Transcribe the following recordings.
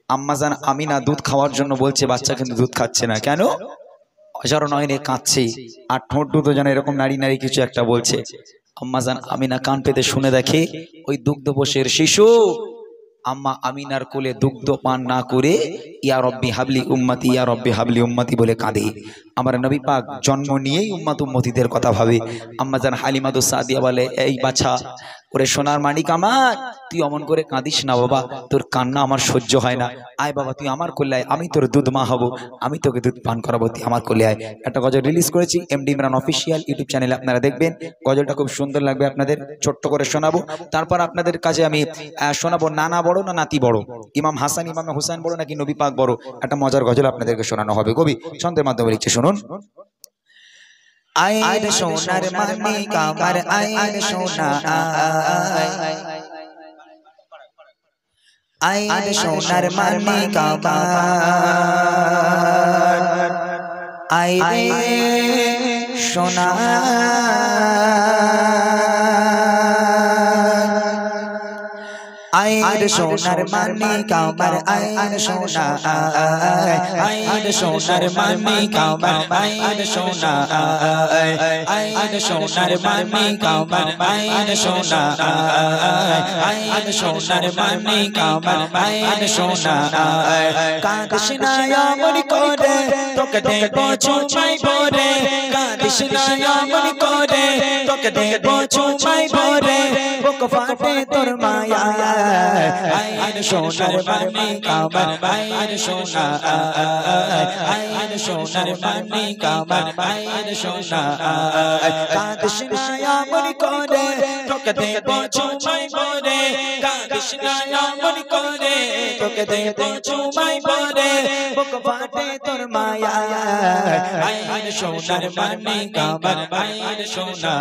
আম্মাজান আমিনা দুধ খাওয়ার জন্য বলছে, বাচ্চা কিন্তু দুধ খাচ্ছে না। কেন? অজর নয়নে কাঁদছে আর ঠোঁট দুটো যেন এরকম নাড়ি নাড়ি কিছু একটা বলছে। আম্মাজান আমিনা কান পেতে শুনে দেখে ওই দুগ্ধবশের শিশু আম্মা আমিনার কোলে দুগ্ধ পান না করে ইয়া রব্বি হাবলি উম্মতি, ইয়া রব্বি হাবলি উম্মতি বলে কাঁদে। আমার নবী পাক জন্ম নিয়েই উম্মত উম্মতিদের কথা ভাবে। আম্মাজান হালিমাতু সাদিয়া বলে, এই বাছা ওরে সোনার মানিক আমার, তুই অমন করে কাঁদিস না বাবা, তোর কান্না আমার সহ্য হয় না। আয় বাবা তুই আমার কোলে আয়, আমি তোর দুধ মা হব, আমি তোকে দুধ পান করাবো, তুই আমার কোলে আয়। একটা গজল রিলিজ করেছি এমডি ইমরান অফিসিয়াল ইউটিউব চ্যানেলে, আপনারা দেখবেন। গজলটা খুব সুন্দর লাগবে, আপনাদের ছোট্ট করে শোনাবো। তারপর আপনাদের কাছে আমি শোনাবো নানা বড় না নাতি বড়, ইমাম হাসান ইমাম হুসাইন বড় নাকি নবী পাক বড়, একটা মজার গজল আপনাদেরকে শোনানো হবে। কবি ছন্দের মাধ্যমে লিখছে, শুনুন। আয় রে সোনার মানিক আমার, আয় রে সোনা আয় রে সোনার মানিক আমার, আয় রে সোনা আয় রে সোনার মানিক আমার, আয় রে সোনা আয় রে সোনার মানিক আমার, আয় রে সোনা আয় রে সোনার মানিক আমার, আয় রে সোনা আয় রে সোনার মানিক আমার, আয় রে সোনা কাঁদিস না অমন করে তোকে দেব চুমাই ভরে, কাঁদিস না অমন করে তোকে দেব চুমাই ভরে, বুক ফাটে তোর মায়া আয় রে সোনার মানিক আমার, আয় রে সোনা আয় রে সোনার মানিক আমার, আয় রে সোনা কাঁদিস না অমন করে তোকে দেব চুমাই ভরে, কাঁদিস না অমন করে তোকে দেব চুমাই ভরে, বুক ফাটে তোর মায়া আয় রে সোনার মানিক আমার, আয় রে সোনা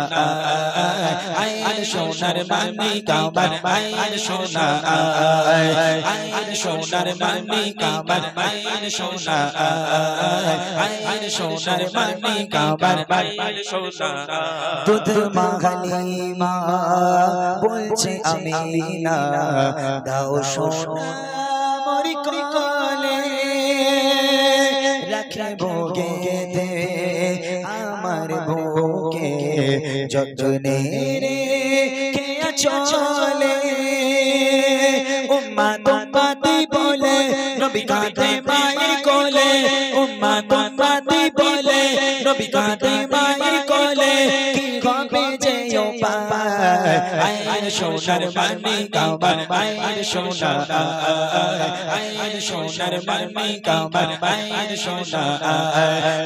আয় রে সোনার মানিক আমার, আয় রে সোনা আয় রে সোনার মানিক আমার, আয় রে সোনা আয় রে সোনার মানিক আমার, আয় রে সোনা দুধ মা হালিমা বলছে আমিনা দাও সোনা মোর কোলে, রাখবো গেঁথে আমার বুকে যতনে রেখে চলে, উম্মা উম্মতি বলে নবী কাঁদে মায়ের কোলে, উম্মা উম্মতি বলে নবী কাঁদে মায়ের কোলে, কি হবে যে উপায় আয় রে সোনার মানিক আমার, আয় রে সোনা আয় রে সোনার মানিক আমার, আয় রে সোনা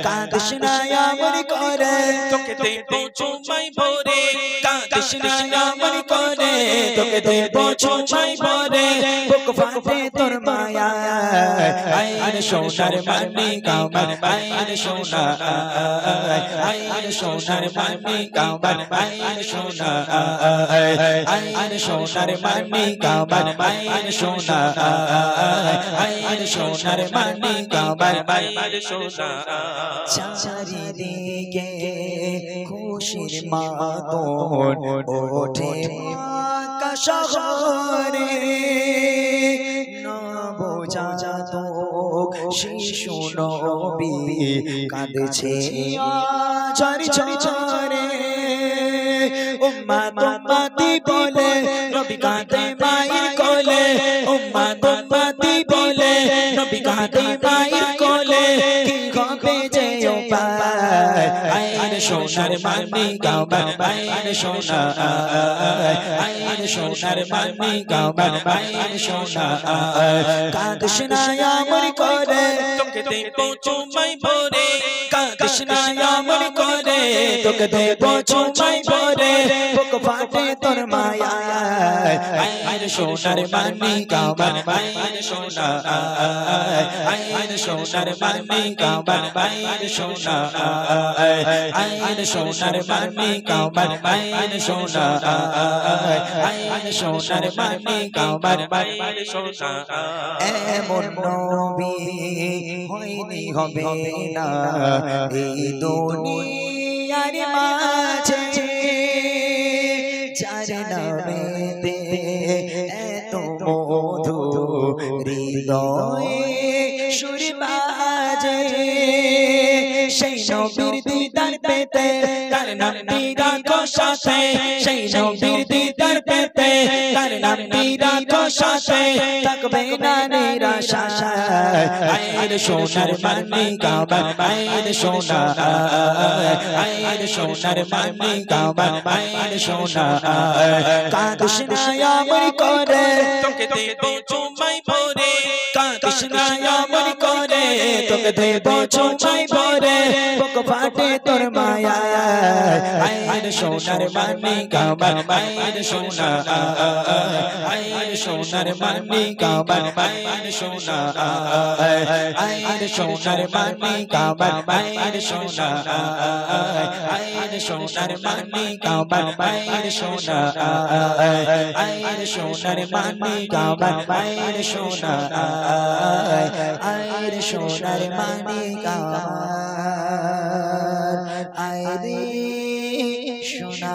কাঁদিস না অমন করে তোকে দেব চুমাই ভরে, কাঁদিস না অমন করে তোকে দেব চুমাই ভরে, বুক ফাটে তোর মায়া আয় রে সোনার মানিক আমার, আয় রে সোনা আয় রে সোনার মানিক আমার, আয় রে সোনা আয় রে সোনার মানিক আমার, আয় রে সোনা আয় রে সোনার মানিক আমার, আয় রে সোনা চারিদিকে খুশির মাতন ওঠে মক্কা শহরে, নবজাত শিশু নবী কাঁদছে ঝরি ঝরে, উম্মা উম্মতি বলে নবী কাঁদে মায়ের কোলে, উম্মা উম্মতি বলে নবী কাঁদে মায়ের কোলে, কি হবে যে উপায় আয় রে সোনার মানিক আমার, আয় রে সোনা আয় রে সোনার মানিক আমার, আয় রে সোনা কাঁদিস না অমন করে তোকে দেব চুমাই ভরে, কাঁদিস না অমন করে তোকে দেব চুমাই ভরে, বুক ফাটে তোর মায়া আয় রে সোনার মানিক আমার, আয় রে সোনা আয় রে সোনার মানিক আমার, আয় রে সোনা আয় রে সোনার মানিক আমার, আয় রে সোনা আয় রে সোনার মানিক আমার, আয় রে সোনা এমন নবী হয়নি হবে না এই দুনিয়ার মাঝে, যার নামেতে এত মধু হৃদয়ে সুর বাজে সেই নবীর দিদার পেতে তার নামটি রাখো সাথে সেই নবীর দিদার পেতে তার নামটি রাখো সাথে থাকবে না নিরাশা আয়ের সোনার মানি কাবা আয়ের সোনা আয়ের সোনার মানি কাবা আয়ের সোনা কাঁদিস না আমার করে তোকে দেব চুমাই ভরে কাঁদিস না আমার করে তোকে দেব চুমাই ভরে বুক ফাটে তোর মায়া আয়ের সোনার মানি কাবা আয়ের সোনা আয়ের সোনার মানি কাবা আয়ের সোনা আয়ের সোনার মানি কাবা আয়ের সোনা আয়ের সোনার মানি কাবা আয়ের সোনা আয়ের সোনার মানি কাবা আয়ের সোনা আয়ের সোনার মানি কাবা আয়ের সোনা